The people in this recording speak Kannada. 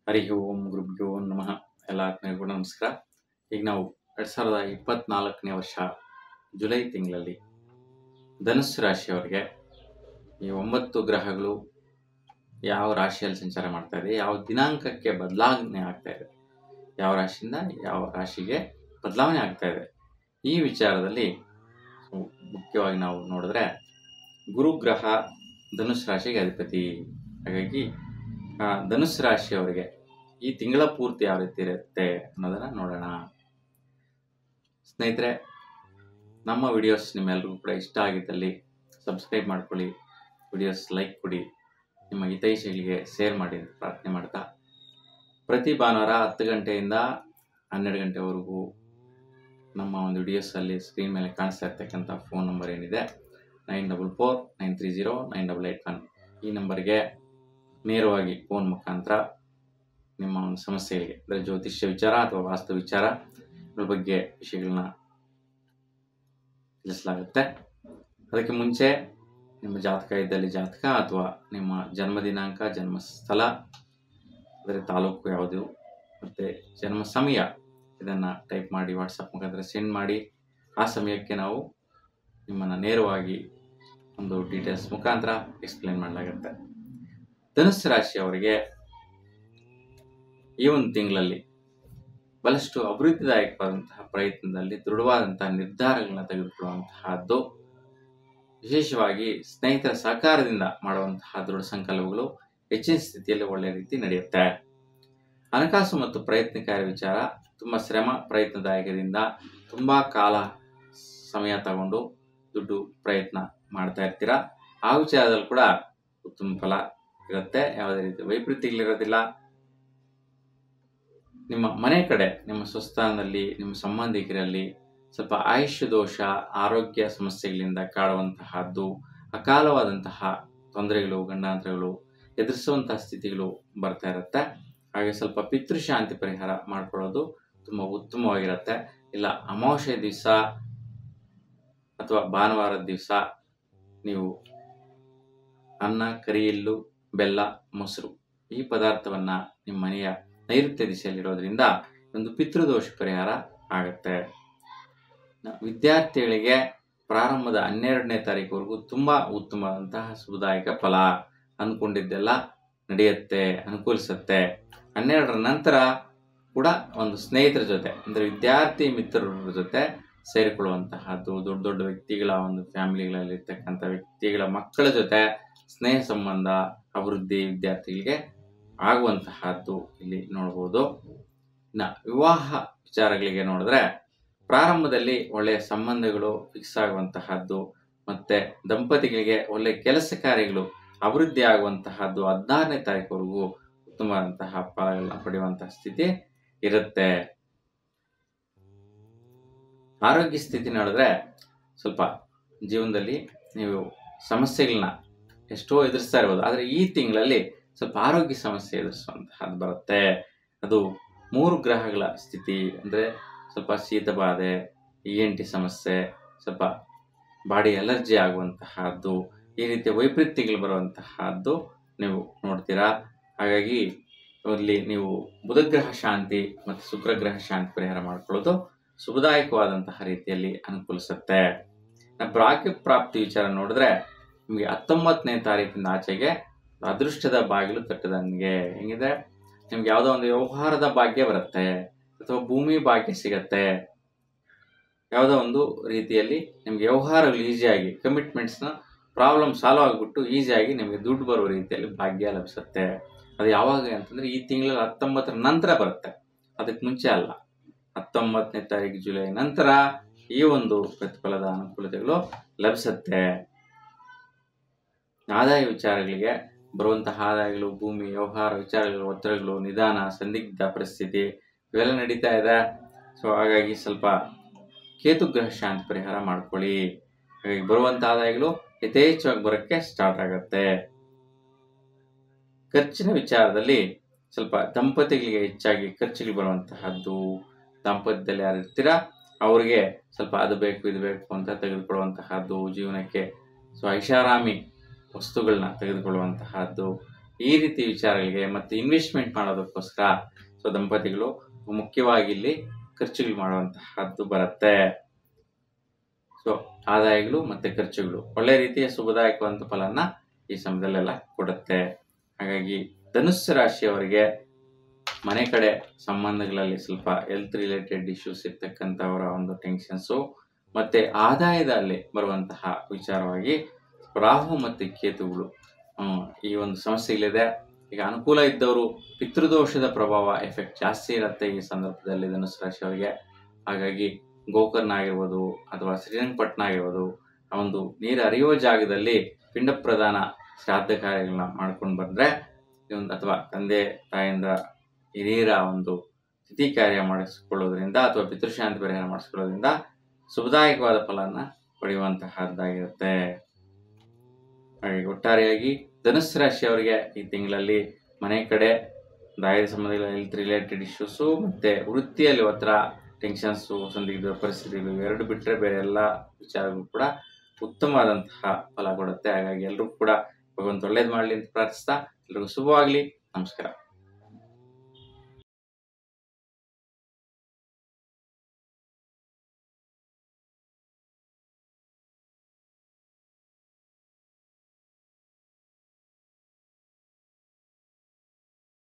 ಹರಿ ಓಂ ಗುರುಭ್ಯೋ ನಮಃ. ಎಲ್ಲ ಆತ್ಮೀಯರಿಗೂ ನಮಸ್ಕಾರ. ಈಗ ನಾವು 2024ನೇ ವರ್ಷ ಜುಲೈ ತಿಂಗಳಲ್ಲಿ ಧನುಸ್ಸು ರಾಶಿಯವರಿಗೆ ಈ 9 ಗ್ರಹಗಳು ಯಾವ ರಾಶಿಯಲ್ಲಿ ಸಂಚಾರ ಮಾಡ್ತಾ ಇದೆ, ಯಾವ ದಿನಾಂಕಕ್ಕೆ ಬದಲಾವಣೆ ಆಗ್ತಾ ಇದೆ, ಯಾವ ರಾಶಿಯಿಂದ ಯಾವ ರಾಶಿಗೆ ಬದಲಾವಣೆ ಆಗ್ತಾ ಇದೆ, ಈ ವಿಚಾರದಲ್ಲಿ ಮುಖ್ಯವಾಗಿ ನಾವು ನೋಡಿದ್ರೆ ಗುರುಗ್ರಹ ಧನುಸ್ಸು ರಾಶಿಗೆ ಅಧಿಪತಿ. ಹಾಗಾಗಿ ಧನುಸ್ಸು ರಾಶಿಯವರಿಗೆ ಈ ತಿಂಗಳ ಪೂರ್ತಿ ಯಾವ ರೀತಿ ಇರುತ್ತೆ ಅನ್ನೋದನ್ನ ನೋಡೋಣ. ಸ್ನೇಹಿತರೆ, ನಮ್ಮ ವಿಡಿಯೋಸ್ ನಿಮ್ಮೆಲ್ಲರಿಗೂ ಕೂಡ ಇಷ್ಟ ಆಗಿದ್ದಲ್ಲಿ ಸಬ್ಸ್ಕ್ರೈಬ್ ಮಾಡ್ಕೊಳ್ಳಿ, ವಿಡಿಯೋಸ್ ಲೈಕ್ ಕೊಡಿ, ನಿಮ್ಮ ಹಿತೈಷಿಗಳಿಗೆ ಶೇರ್ ಮಾಡಿ ಅಂತ ಪ್ರಾರ್ಥನೆ ಮಾಡ್ತಾ, ಪ್ರತಿ ಭಾನುವಾರ 10 ಗಂಟೆಯಿಂದ 12 ಗಂಟೆವರೆಗೂ ನಮ್ಮ ಒಂದು ವಿಡಿಯೋಸಲ್ಲಿ ಸ್ಕ್ರೀನ್ ಮೇಲೆ ಕಾಣಿಸ್ತಾ ಇರ್ತಕ್ಕಂಥ ಫೋನ್ ನಂಬರ್ ಏನಿದೆ 9449309881 ಈ ನಂಬರ್ಗೆ ನೇರವಾಗಿ ಫೋನ್ ಮುಖಾಂತರ ನಿಮ್ಮ ಒಂದು ಸಮಸ್ಯೆಗಳಿಗೆ, ಅಂದರೆ ಜ್ಯೋತಿಷ್ಯ ವಿಚಾರ ಅಥವಾ ವಾಸ್ತು ವಿಚಾರ ಬಗ್ಗೆ ವಿಷಯಗಳನ್ನ ತಿಳಿಸಲಾಗುತ್ತೆ. ಅದಕ್ಕೆ ಮುಂಚೆ ನಿಮ್ಮ ಜಾತಕ ಇದ್ದಲ್ಲಿ ಜಾತಕ ಅಥವಾ ನಿಮ್ಮ ಜನ್ಮ ದಿನಾಂಕ, ಜನ್ಮ ಸ್ಥಳ, ಅಂದರೆ ತಾಲೂಕು ಯಾವುದು ಮತ್ತು ಜನ್ಮ ಸಮಯ ಇದನ್ನು ಟೈಪ್ ಮಾಡಿ ವಾಟ್ಸಪ್ ಮುಖಾಂತರ ಸೆಂಡ್ ಮಾಡಿ. ಆ ಸಮಯಕ್ಕೆ ನಾವು ನಿಮ್ಮನ್ನು ನೇರವಾಗಿ ಒಂದು ಡೀಟೇಲ್ಸ್ ಮುಖಾಂತರ ಎಕ್ಸ್ಪ್ಲೇನ್ ಮಾಡಲಾಗುತ್ತೆ. ಧನುಸ್ಸು ರಾಶಿಯವರಿಗೆ ಈ ಒಂದು ತಿಂಗಳಲ್ಲಿ ಬಹಳಷ್ಟು ಅಭಿವೃದ್ಧಿದಾಯಕವಾದಂತಹ ಪ್ರಯತ್ನದಲ್ಲಿ ದೃಢವಾದಂತಹ ನಿರ್ಧಾರಗಳನ್ನ ತೆಗೆದುಕೊಳ್ಳುವಂತಹದ್ದು, ವಿಶೇಷವಾಗಿ ಸ್ನೇಹಿತರ ಸಹಕಾರದಿಂದ ಮಾಡುವಂತಹ ದೃಢ ಸಂಕಲ್ಪಗಳು ಹೆಚ್ಚಿನ ಸ್ಥಿತಿಯಲ್ಲಿ ಒಳ್ಳೆಯ ರೀತಿ ನಡೆಯುತ್ತೆ. ಹಣಕಾಸು ಮತ್ತು ಪ್ರಯತ್ನಕಾರಿ ವಿಚಾರ ತುಂಬ ಶ್ರಮ ಪ್ರಯತ್ನದಾಯಕದಿಂದ ತುಂಬ ಕಾಲ ಸಮಯ ತಗೊಂಡು ದುಡ್ಡು ಪ್ರಯತ್ನ ಮಾಡ್ತಾ ಇರ್ತೀರಾ. ಆ ವಿಚಾರದಲ್ಲಿ ಕೂಡ ಉತ್ತಮ ಫಲ ಇರುತ್ತೆ, ಯಾವುದೇ ರೀತಿ ವೈಪರೀತ್ಯಗಳಿರೋದಿಲ್ಲ. ನಿಮ್ಮ ಮನೆ ಕಡೆ, ನಿಮ್ಮ ಸ್ವಸ್ಥಾನದಲ್ಲಿ, ನಿಮ್ಮ ಸಂಬಂಧಿಕರಲ್ಲಿ ಸ್ವಲ್ಪ ಆಯುಷ್ಯ ದೋಷ, ಆರೋಗ್ಯ ಸಮಸ್ಯೆಗಳಿಂದ ಕಾಡುವಂತಹದ್ದು, ಅಕಾಲವಾದಂತಹ ತೊಂದರೆಗಳು, ಗಂಡಾಂತರಗಳು ಎದುರಿಸುವಂತಹ ಸ್ಥಿತಿಗಳು ಬರ್ತಾ ಇರುತ್ತೆ. ಹಾಗೆ ಸ್ವಲ್ಪ ಪಿತೃಶಾಂತಿ ಪರಿಹಾರ ಮಾಡ್ಕೊಳ್ಳೋದು ತುಂಬ ಉತ್ತಮವಾಗಿರುತ್ತೆ. ಇಲ್ಲ ಅಮಾವಾಸ್ಯೆ ದಿವಸ ಅಥವಾ ಭಾನುವಾರದ ದಿವಸ ನೀವು ಅನ್ನ, ಕರಿ ಎಳ್ಳು, ಬೆಲ್ಲ, ಮೊಸರು ಈ ಪದಾರ್ಥವನ್ನ ನಿಮ್ಮ ಮನೆಯ ನೈಋತ್ಯ ದಿಶೆಯಲ್ಲಿರೋದ್ರಿಂದ ಒಂದು ಪಿತೃದೋಷ ಪರಿಹಾರ ಆಗುತ್ತೆ. ವಿದ್ಯಾರ್ಥಿಗಳಿಗೆ ಪ್ರಾರಂಭದ 12ನೇ ತಾರೀಕುವರೆಗೂ ತುಂಬಾ ಉತ್ತಮವಾದಂತಹ ಶುಭದಾಯಕ ಫಲ, ಅಂದ್ಕೊಂಡಿದ್ದೆಲ್ಲ ನಡೆಯುತ್ತೆ, ಅನುಕೂಲಿಸುತ್ತೆ. 12ರ ನಂತರ ಕೂಡ ಒಂದು ಸ್ನೇಹಿತರ ಜೊತೆ, ಅಂದರೆ ವಿದ್ಯಾರ್ಥಿ ಮಿತ್ರರ ಜೊತೆ ಸೇರಿಕೊಳ್ಳುವಂತಹದ್ದು, ದೊಡ್ಡ ದೊಡ್ಡ ವ್ಯಕ್ತಿಗಳ ಒಂದು ಫ್ಯಾಮಿಲಿಗಳಲ್ಲಿ ಇರ್ತಕ್ಕಂಥ ವ್ಯಕ್ತಿಗಳ ಮಕ್ಕಳ ಜೊತೆ ಸ್ನೇಹ ಸಂಬಂಧ ಅಭಿವೃದ್ಧಿ ವಿದ್ಯಾರ್ಥಿಗಳಿಗೆ ಆಗುವಂತಹದ್ದು ಇಲ್ಲಿ ನೋಡ್ಬೋದು. ಇನ್ನು ವಿವಾಹ ವಿಚಾರಗಳಿಗೆ ನೋಡಿದ್ರೆ ಪ್ರಾರಂಭದಲ್ಲಿ ಒಳ್ಳೆಯ ಸಂಬಂಧಗಳು ಫಿಕ್ಸ್ ಆಗುವಂತಹದ್ದು, ಮತ್ತೆ ದಂಪತಿಗಳಿಗೆ ಒಳ್ಳೆಯ ಕೆಲಸ ಕಾರ್ಯಗಳು ಅಭಿವೃದ್ಧಿ ಆಗುವಂತಹದ್ದು 16ನೇ ತಾರೀಕುವರೆಗೂ ಉತ್ತಮವಾದಂತಹ ಫಲಗಳನ್ನ ಪಡೆಯುವಂತಹ ಸ್ಥಿತಿ ಇರುತ್ತೆ. ಆರೋಗ್ಯ ಸ್ಥಿತಿ ನೋಡಿದ್ರೆ ಸ್ವಲ್ಪ ಜೀವನದಲ್ಲಿ ನೀವು ಸಮಸ್ಯೆಗಳನ್ನ ಎಷ್ಟೋ ಎದುರಿಸ್ತಾ ಇರ್ಬೋದು, ಆದರೆ ಈ ತಿಂಗಳಲ್ಲಿ ಸ್ವಲ್ಪ ಆರೋಗ್ಯ ಸಮಸ್ಯೆ ಎದುರಿಸುವಂತಹದ್ದು ಬರುತ್ತೆ. ಅದು 3 ಗ್ರಹಗಳ ಸ್ಥಿತಿ, ಅಂದರೆ ಸ್ವಲ್ಪ ಶೀತ ಬಾಧೆ, ENT ಸಮಸ್ಯೆ, ಸ್ವಲ್ಪ ಬಾಡಿ ಅಲರ್ಜಿ ಆಗುವಂತಹದ್ದು, ಈ ರೀತಿಯ ವೈಪರೀತ್ಯಗಳು ಬರುವಂತಹದ್ದು ನೀವು ನೋಡ್ತೀರಾ. ಹಾಗಾಗಿ ಇಲ್ಲಿ ನೀವು ಬುಧಗ್ರಹ ಶಾಂತಿ ಮತ್ತು ಶುಕ್ರಗ್ರಹ ಶಾಂತಿ ಪರಿಹಾರ ಮಾಡ್ಕೊಳ್ಳೋದು ಶುಭದಾಯಕವಾದಂತಹ ರೀತಿಯಲ್ಲಿ ಅನುಕೂಲಿಸುತ್ತೆ. ಭಾಗ್ಯ ಪ್ರಾಪ್ತಿ ವಿಚಾರ ನೋಡಿದ್ರೆ ನಿಮಗೆ 19ನೇ ತಾರೀಕಿನ ಆಚೆಗೆ ಅದೃಷ್ಟದ ಬಾಗಿಲು ತಟ್ಟದಂಗೆ. ಹೆಂಗಿದೆ, ನಿಮ್ಗೆ ಯಾವುದೋ ಒಂದು ವ್ಯವಹಾರದ ಭಾಗ್ಯ ಬರುತ್ತೆ, ಅಥವಾ ಭೂಮಿ ಭಾಗ್ಯ ಸಿಗತ್ತೆ. ಯಾವುದೋ ಒಂದು ರೀತಿಯಲ್ಲಿ ನಿಮ್ಗೆ ವ್ಯವಹಾರಗಳು ಈಸಿಯಾಗಿ, ಕಮಿಟ್ಮೆಂಟ್ಸ್ನ ಪ್ರಾಬ್ಲಮ್ ಸಾಲ್ವ್ ಆಗಿಬಿಟ್ಟು ಈಸಿಯಾಗಿ ನಿಮಗೆ ದುಡ್ಡು ಬರುವ ರೀತಿಯಲ್ಲಿ ಭಾಗ್ಯ ಲಭಿಸುತ್ತೆ. ಅದು ಯಾವಾಗ ಅಂತಂದ್ರೆ ಈ ತಿಂಗಳಲ್ಲಿ 19ರ ನಂತರ ಬರುತ್ತೆ, ಅದಕ್ಕೆ ಮುಂಚೆ ಅಲ್ಲ. 19ನೇ ತಾರೀಕು ಜುಲೈ ನಂತರ ಈ ಒಂದು ಪ್ರತಿಫಲದ ಅನುಕೂಲತೆಗಳು ಲಭಿಸುತ್ತೆ. ಆದಾಯ ವಿಚಾರಗಳಿಗೆ ಬರುವಂತಹ ಆದಾಯಗಳು, ಭೂಮಿ ವ್ಯವಹಾರ ವಿಚಾರಗಳು, ಒತ್ತಡಗಳು, ನಿಧಾನ, ಸಂದಿಗ್ಧ ಪರಿಸ್ಥಿತಿ ಇವೆಲ್ಲ ನಡೀತಾ ಇದೆ. ಸೊ ಹಾಗಾಗಿ ಸ್ವಲ್ಪ ಕೇತುಗ್ರಹ ಶಾಂತಿ ಪರಿಹಾರ ಮಾಡ್ಕೊಳ್ಳಿ. ಹಾಗಾಗಿ ಬರುವಂತ ಆದಾಯಗಳು ಯಥೇಚ್ಛವಾಗಿ ಬರೋಕ್ಕೆ ಸ್ಟಾರ್ಟ್ ಆಗುತ್ತೆ. ಖರ್ಚಿನ ವಿಚಾರದಲ್ಲಿ ಸ್ವಲ್ಪ ದಂಪತಿಗಳಿಗೆ ಹೆಚ್ಚಾಗಿ ಖರ್ಚುಗಳು ಬರುವಂತಹದ್ದು, ದಾಂಪತ್ಯದಲ್ಲಿ ಯಾರು ಇರ್ತೀರಾ ಅವ್ರಿಗೆ ಸ್ವಲ್ಪ ಅದು ಬೇಕು ಇದು ಬೇಕು ಅಂತ ತೆಗೆದುಕೊಳ್ಳುವಂತಹದ್ದು, ಜೀವನಕ್ಕೆ ಸೊ ಐಷಾರಾಮಿ ವಸ್ತುಗಳನ್ನ ತೆಗೆದುಕೊಳ್ಳುವಂತಹದ್ದು, ಈ ರೀತಿ ವಿಚಾರಗಳಿಗೆ ಮತ್ತು ಇನ್ವೆಸ್ಟ್ಮೆಂಟ್ ಮಾಡೋದಕ್ಕೋಸ್ಕರ ಸೊ ದಂಪತಿಗಳು ಮುಖ್ಯವಾಗಿ ಇಲ್ಲಿ ಖರ್ಚುಗಳು ಮಾಡುವಂತಹದ್ದು ಬರುತ್ತೆ. ಸೊ ಆದಾಯಗಳು ಮತ್ತೆ ಖರ್ಚುಗಳು ಒಳ್ಳೆ ರೀತಿಯ ಶುಭದಾಯಕವಂತ ಫಲನ ಈ ಸಮಯದಲ್ಲೆಲ್ಲ ಕೊಡುತ್ತೆ. ಹಾಗಾಗಿ ಧನುಸ್ಸು ರಾಶಿಯವರಿಗೆ ಮನೆ ಕಡೆ ಸಂಬಂಧಗಳಲ್ಲಿ ಸ್ವಲ್ಪ ಹೆಲ್ತ್ ರಿಲೇಟೆಡ್ ಇಶ್ಯೂಸ್ ಇರ್ತಕ್ಕಂಥವರ ಒಂದು ಟೆನ್ಷನ್ಸು ಮತ್ತೆ ಆದಾಯದಲ್ಲಿ ಬರುವಂತಹ ವಿಚಾರವಾಗಿ ರಾಹು ಮತ್ತು ಕೇತುಗಳು ಈ ಒಂದು ಸಮಸ್ಯೆಗಳಿದೆ. ಈಗ ಅನುಕೂಲ ಇದ್ದವರು ಪಿತೃದೋಷದ ಪ್ರಭಾವ ಎಫೆಕ್ಟ್ ಜಾಸ್ತಿ ಇರುತ್ತೆ ಈ ಸಂದರ್ಭದಲ್ಲಿ ಧನುಸ್ಸು ರಾಶಿಯವರಿಗೆ. ಹಾಗಾಗಿ ಗೋಕರ್ಣ ಆಗಿರ್ಬೋದು ಅಥವಾ ಶ್ರೀರಂಗಪಟ್ಟಣ ಆಗಿರ್ಬೋದು ಆ ಒಂದು ನೀರು ಹರಿಯುವ ಜಾಗದಲ್ಲಿ ಪಿಂಡ ಪ್ರದಾನ ಶ್ರಾದ್ದ ಕಾರ್ಯಗಳನ್ನ ಮಾಡ್ಕೊಂಡು ಬಂದ್ರೆ ಅಥವಾ ತಂದೆ ತಾಯಿಂದ ಹಿರಿಯರ ಒಂದು ತಿಥಿ ಕಾರ್ಯ ಮಾಡಿಸ್ಕೊಳ್ಳೋದ್ರಿಂದ ಅಥವಾ ಪಿತೃಶಾಂತಿ ಪರಿಹಾರ ಮಾಡಿಸ್ಕೊಳ್ಳೋದ್ರಿಂದ ಶುಭದಾಯಕವಾದ ಫಲನ ಪಡೆಯುವಂತಹದ್ದಾಗಿರುತ್ತೆ. ಹಾಗೆ ಒಟ್ಟಾರೆಯಾಗಿ ಧನುಸ್ಸು ರಾಶಿಯವರಿಗೆ ಈ ತಿಂಗಳಲ್ಲಿ ಮನೆ ಕಡೆ ದಾಯದ ಸಂಬಂಧಗಳ ಹೆಲ್ತ್ ರಿಲೇಟೆಡ್ ಇಶ್ಯೂಸು ಮತ್ತೆ ವೃತ್ತಿಯಲ್ಲಿ ಒತ್ತಡ ಟೆನ್ಷನ್ಸು ಸಂದಿಗ್ಧ ಪರಿಸ್ಥಿತಿಗಳು ಎರಡು ಬಿಟ್ಟರೆ ಬೇರೆ ಎಲ್ಲ ವಿಚಾರಗಳು ಕೂಡ ಉತ್ತಮವಾದಂತಹ ಫಲ ಕೊಡುತ್ತೆ. ಹಾಗಾಗಿ ಎಲ್ಲರೂ ಕೂಡ ಭಗವಂತ ಒಳ್ಳೇದು ಮಾಡಲಿ ಅಂತ ಪ್ರಾರ್ಥಿಸ್ತಾ ಎಲ್ರಿಗೂ ಶುಭವಾಗಲಿ. ನಮಸ್ಕಾರ.